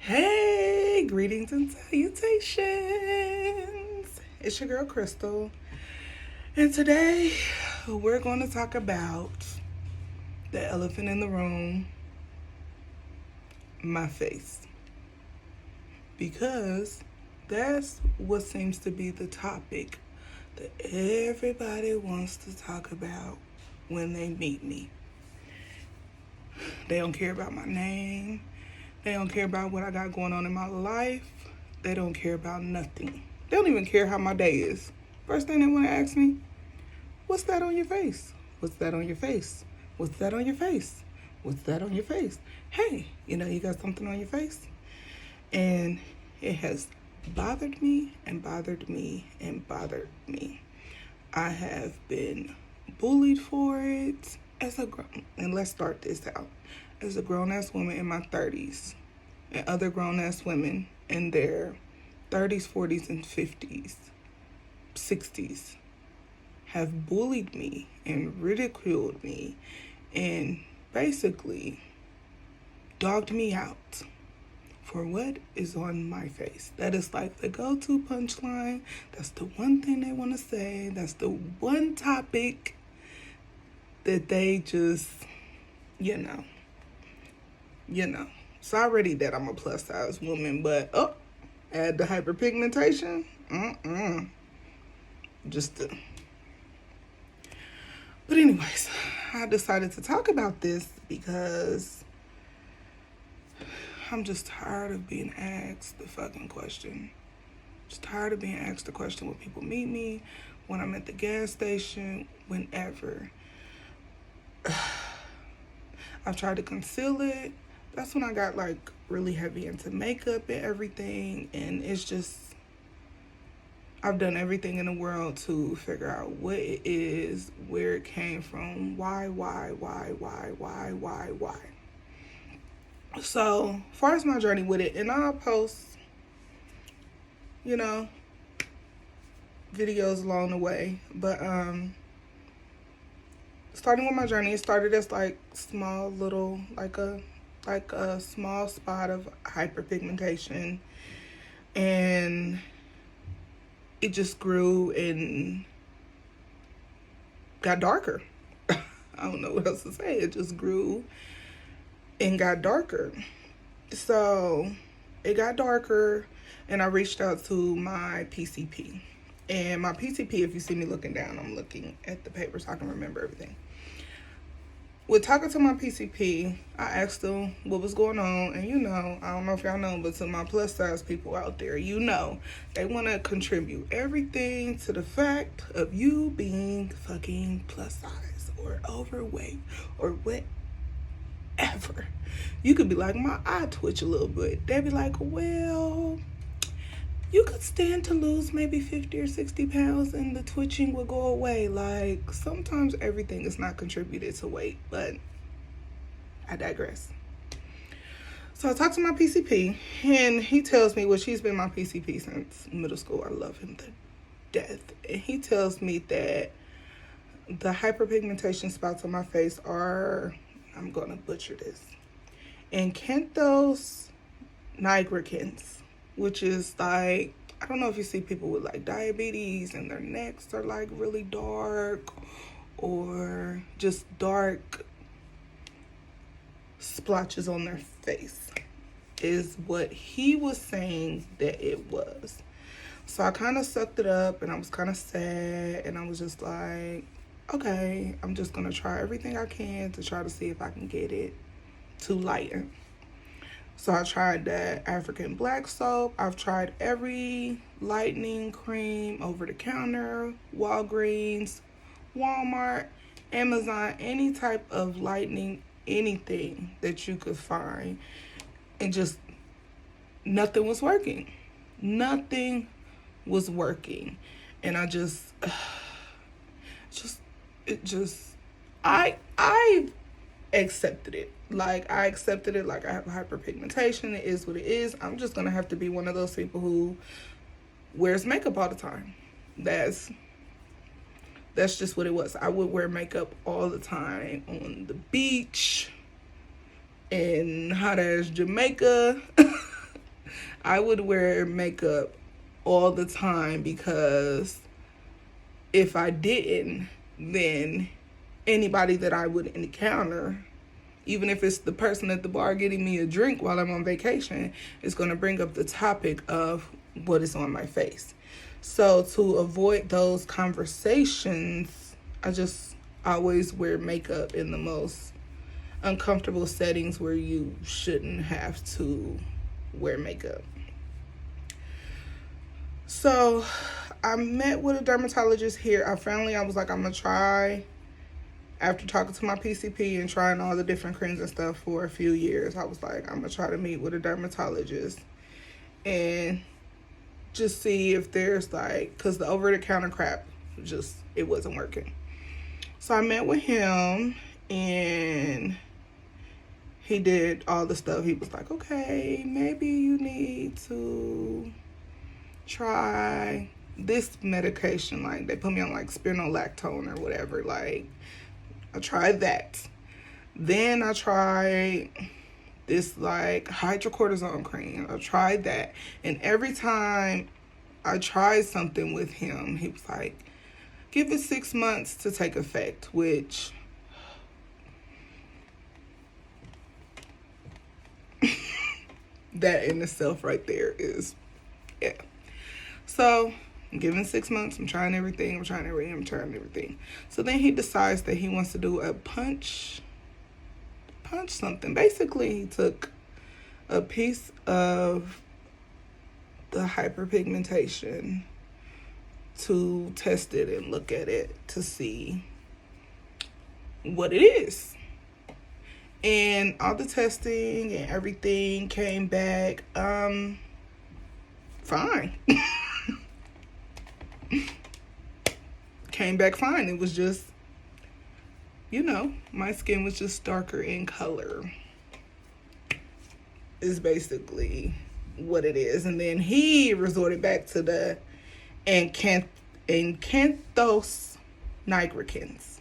Hey, greetings and salutations. It's your girl Crystal, and today we're going to talk about the elephant in the room, my face. Because that's what seems to be the topic that everybody wants to talk about when they meet me. They don't care about my name. They don't care about what I got going on in my life. They don't care about nothing. They don't even care how my day is. First thing they want to ask me, what's that on your face? What's that on your face? What's that on your face? What's that on your face? Hey, you got something on your face? And it has bothered me and bothered me and bothered me. I have been bullied for it and let's start this out. As a grown-ass woman in my 30s and other grown-ass women in their 30s, 40s, and 50s, 60s have bullied me and ridiculed me and basically dogged me out for what is on my face. That is like the go-to punchline. That's the one thing they want to say. That's the one topic that they just, it's already that I'm a plus size woman, but add the hyperpigmentation, But anyways, I decided to talk about this because I'm just tired of being asked the fucking question. Just tired of being asked the question when people meet me, when I'm at the gas station, whenever. I've tried to conceal it. That's when I got like really heavy into makeup and everything, and it's just, I've done everything in the world to figure out what it is, where it came from, why. So, as far as my journey with it, and I'll post, videos along the way, but starting with my journey, it started as like small little, like a small spot of hyperpigmentation, and it just grew and got darker. I don't know what else to say. It just grew and got darker. So it got darker, and I reached out to my PCP. And my PCP, if you see me looking down, I'm looking at the paper so I can remember everything. With talking to my PCP, I asked them what was going on, and I don't know if y'all know, but to my plus size people out there, they want to contribute everything to the fact of you being fucking plus size or overweight or whatever. You could be like, my eye twitch a little bit. They'd be like, well, you could stand to lose maybe 50 or 60 pounds and the twitching will go away. Like, sometimes everything is not contributed to weight, but I digress. So I talked to my PCP, and he tells me, which he's been my PCP since middle school. I love him to death. And he tells me that the hyperpigmentation spots on my face are, I'm going to butcher this, acanthos nigricans, which is like, I don't know if you see people with like diabetes and their necks are like really dark, or just dark splotches on their face, is what he was saying that it was. So I kind of sucked it up, and I was kind of sad, and I was just like, okay, I'm just gonna try everything I can to try to see if I can get it to lighten. So I tried that African black soap. I've tried every lightening cream over the counter, Walgreens, Walmart, Amazon, any type of lightening, anything that you could find. And just nothing was working. Nothing was working. And I I accepted it. Like, I accepted it like I have hyperpigmentation. It is what it is. I'm just going to have to be one of those people who wears makeup all the time. That's just what it was. I would wear makeup all the time on the beach in hot ass Jamaica I would wear makeup all the time because if I didn't, then anybody that I would encounter, even if it's the person at the bar getting me a drink while I'm on vacation, is going to bring up the topic of what is on my face. So to avoid those conversations, I just always wear makeup in the most uncomfortable settings where you shouldn't have to wear makeup. So I met with a dermatologist here. I was like, I'm going to try, after talking to my PCP and trying all the different creams and stuff for a few years, I was like, I'm going to try to meet with a dermatologist and just see if there's like, because the over-the-counter crap, just, it wasn't working. So I met with him and he did all the stuff. He was like, okay, maybe you need to try this medication. Like, they put me on like spironolactone or whatever. Like, I tried that. Then I tried this like hydrocortisone cream. I tried that. And every time I tried something with him, he was like, give it 6 months to take effect, which that in itself right there is, yeah. So I'm giving 6 months. I'm trying everything. I'm trying everything. So then he decides that he wants to do a punch something. Basically, he took a piece of the hyperpigmentation to test it and look at it to see what it is. And all the testing and everything came back fine. Came back fine. It was just, my skin was just darker in color. Is basically what it is. And then he resorted back to the Encanthos nigricans.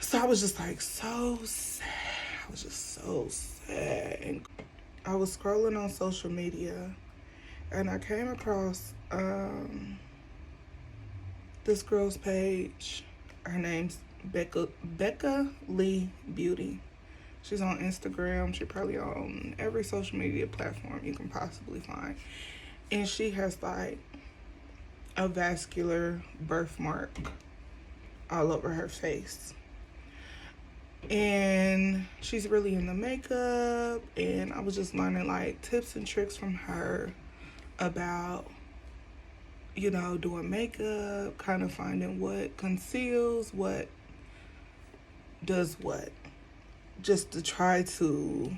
So I was just like so sad. I was just so sad. And I was scrolling on social media and I came across this girl's page. Her name's Becca Lee Beauty. She's on Instagram. She's probably on every social media platform you can possibly find. And she has like a vascular birthmark all over her face. And she's really into makeup. And I was just learning like tips and tricks from her about, doing makeup, kind of finding what conceals, what does what. Just to try to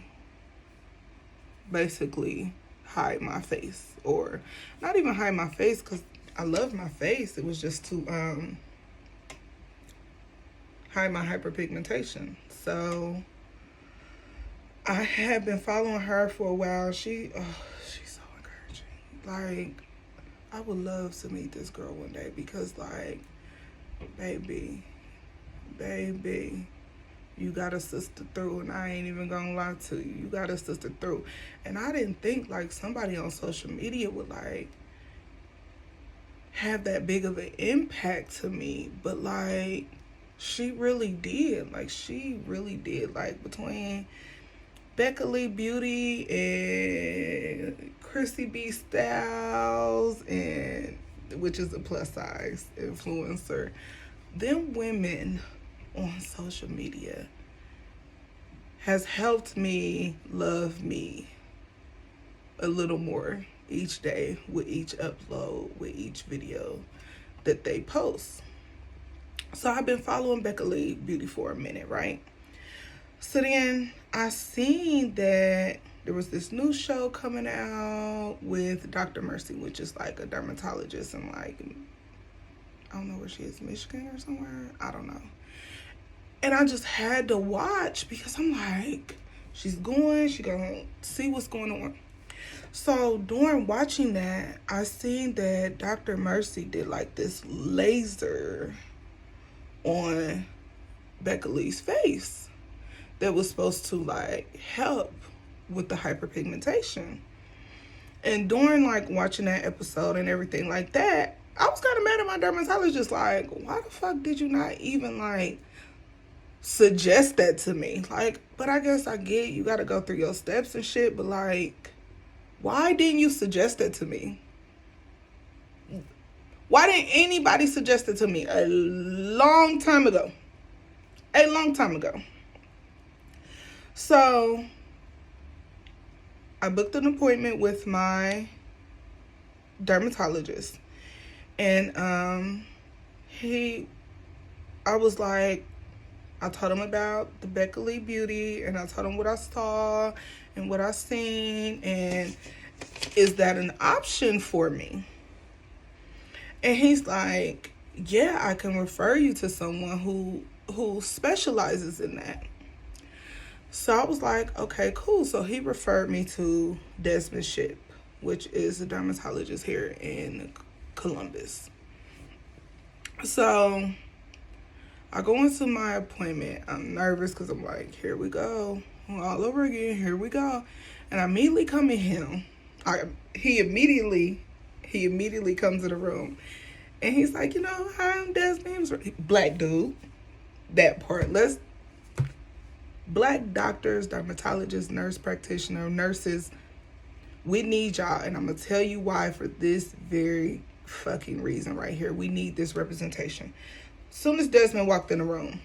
basically hide my face, or not even hide my face because I love my face. It was just to hide my hyperpigmentation. So I had been following her for a while. She's so encouraging. Like, I would love to meet this girl one day because, like, baby, you got a sister through, and I ain't even gonna lie to you. You got a sister through. And I didn't think, like, somebody on social media would, like, have that big of an impact to me. But, like, she really did. Like, she really did. Like, between Becca Lee Beauty and Chrissy B Styles, and which is a plus size influencer, them women on social media has helped me love me a little more each day with each upload, with each video that they post. So I've been following Becca Lee Beauty for a minute, right? So then I seen that there was this new show coming out with Dr. Mercy, which is like a dermatologist in, like, I don't know where she is, Michigan or somewhere. I don't know. And I just had to watch because I'm like, she gonna see what's going on. So during watching that, I seen that Dr. Mercy did like this laser on Becca Lee's face that was supposed to like help with the hyperpigmentation. And during like watching that episode and everything like that, I was kind of mad at my dermatologist. Like, why the fuck did you not even like suggest that to me? Like, but I guess I get you got to go through your steps and shit. But like, why didn't you suggest that to me? Why didn't anybody suggest it to me a long time ago? A long time ago. So I booked an appointment with my dermatologist, and I was like, I told him about the Becca Lee Beauty, and I told him what I saw and what I seen, and is that an option for me? And he's like, yeah, I can refer you to someone who specializes in that. So I was like, okay, cool. So he referred me to Desmond Ship, which is a dermatologist here in Columbus. So I go into my appointment. I'm nervous because I'm like, here we go. All over again. Here we go. And I immediately come in him. He immediately comes in the room. And he's like, hi, I'm Desmond. Black dude. That part. Black doctors, dermatologists, nurse practitioner, nurses, we need y'all. And I'm going to tell you why, for this very fucking reason right here. We need this representation. As soon as Desmond walked in the room,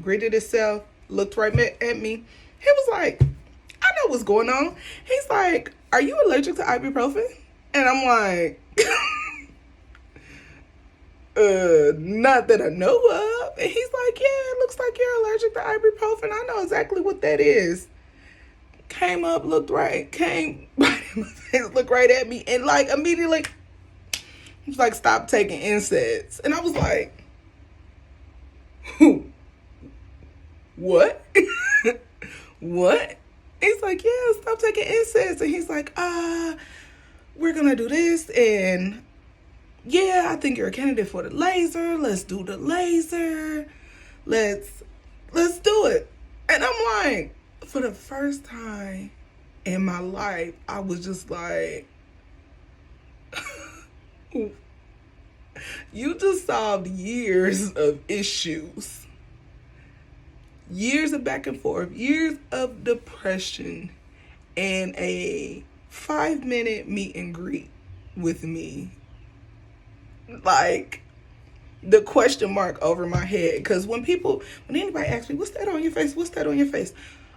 greeted himself, looked right at me, he was like, I know what's going on. He's like, are you allergic to ibuprofen? And I'm like, not that I know of. And he's like, yeah, it looks like you're allergic to ibuprofen. I know exactly what that is. Came up, looked right, came right in my face, looked right at me, and like immediately, he was like, stop taking NSAIDs. And I was like, what? What? He's like, yeah, stop taking NSAIDs. And he's like, we're gonna do this, and yeah, I think you're a candidate for the laser. Let's do the laser. Let's do it. And I'm like, for the first time in my life, I was just like, you just solved years of issues. Years of back and forth. Years of depression. And a 5-minute meet and greet with me. Like, the question mark over my head. Because when anybody asks me, what's that on your face? What's that on your face?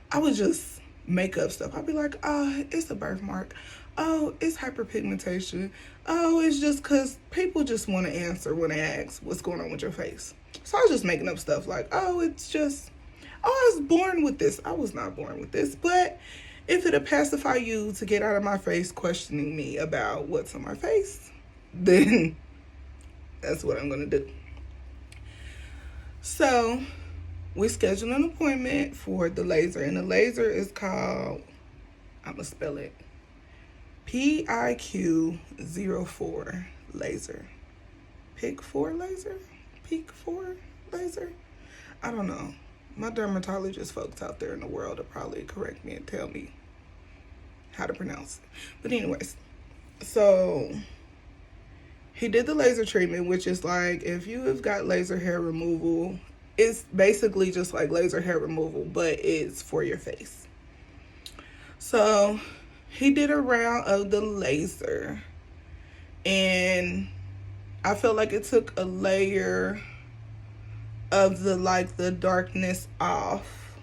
I would just make up stuff. I'd be like, it's a birthmark. Oh, it's hyperpigmentation. Oh, it's just because people just want to answer when they ask what's going on with your face. So I was just making up stuff like, I was born with this. I was not born with this. But if it'll pacify you to get out of my face questioning me about what's on my face, then that's what I'm going to do. So we scheduled an appointment for the laser. And the laser is called, I'm going to spell it, PIQ04 laser. Peak 4 laser? I don't know. My dermatologist folks out there in the world will probably correct me and tell me how to pronounce it. But anyways, so he did the laser treatment, which is like, if you have got laser hair removal, it's basically just like laser hair removal, but it's for your face. So he did a round of the laser, and I felt like it took a layer of the darkness off.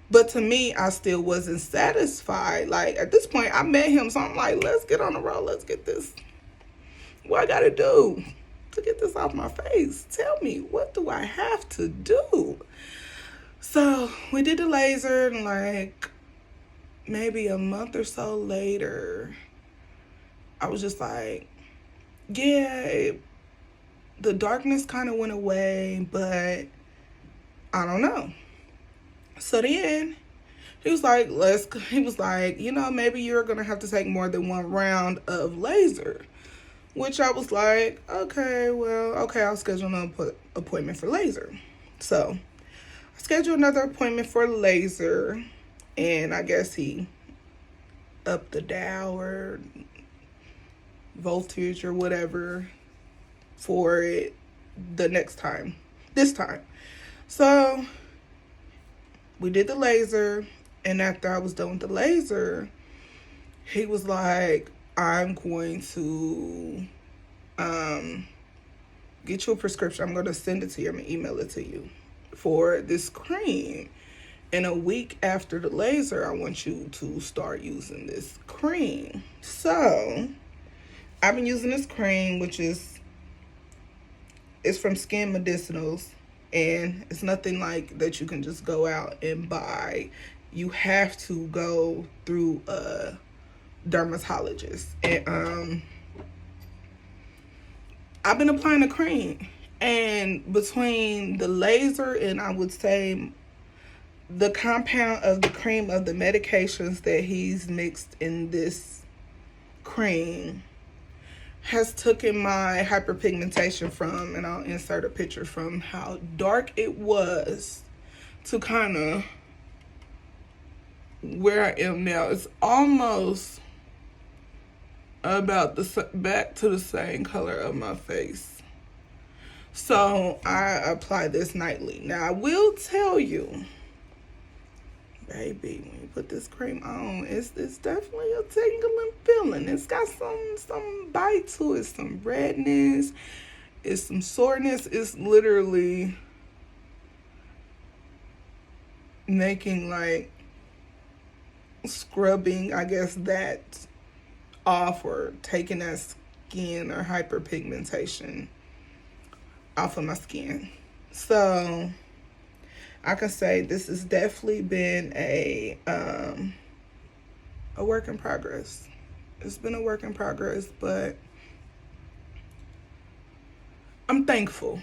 But to me, I still wasn't satisfied. Like, at this point, I met him, so I'm like, let's get on the road. Let's get this. What I gotta do to get this off my face? Tell me, what do I have to do? So we did the laser, and like maybe a month or so later, I was just like, yeah, the darkness kind of went away, but I don't know. So then he was like, maybe you're going to have to take more than one round of laser, which I was like, okay, I'll schedule an appointment for laser. So I scheduled another appointment for laser, and I guess he up the dial or voltage or whatever for it this time. So we did the laser, and after I was done with the laser, he was like, I'm going to get you a prescription. I'm going to send it to you. I'm going to email it to you for this cream. And a week after the laser, I want you to start using this cream. So I've been using this cream, which is from Skin Medicinals, and it's nothing like that you can just go out and buy. You have to go through a dermatologist. And I've been applying the cream, and between the laser and I would say the compound of the cream of the medications that he's mixed in this cream has taken my hyperpigmentation from, and I'll insert a picture, from how dark it was to kind of where I am now. It's almost about back to the same color of my face. So I apply this nightly. Now I will tell you, baby, when you put this cream on, it's definitely a tingling feeling. It's got some bite to it, some redness, it's some soreness. It's literally making like scrubbing, I guess, that off, or taking that skin or hyperpigmentation off of my skin. So I can say this has definitely been a work in progress. It's been a work in progress, but I'm thankful.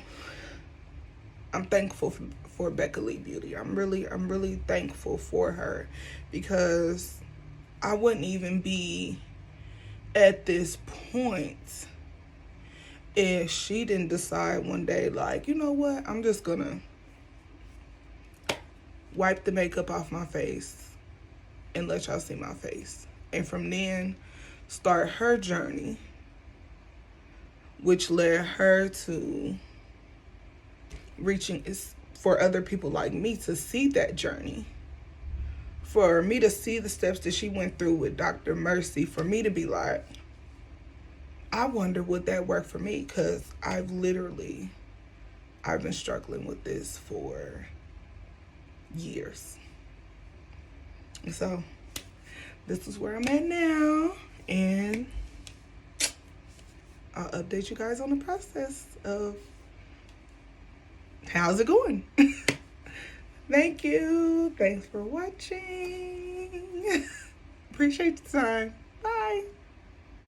I'm thankful for Becca Lee Beauty. I'm really thankful for her, because I wouldn't even be at this point if she didn't decide one day, like, you know what, I'm just gonna wipe the makeup off my face and let y'all see my face. And from then, start her journey, which led her to reaching is for other people like me to see that journey. For me to see the steps that she went through with Dr. Mercy, for me to be like, I wonder would that work for me? Because I've been struggling with this for years. So this is where I'm at now, and I'll update you guys on the process of how's it going. Thank you. Thanks for watching. Appreciate the time. Bye.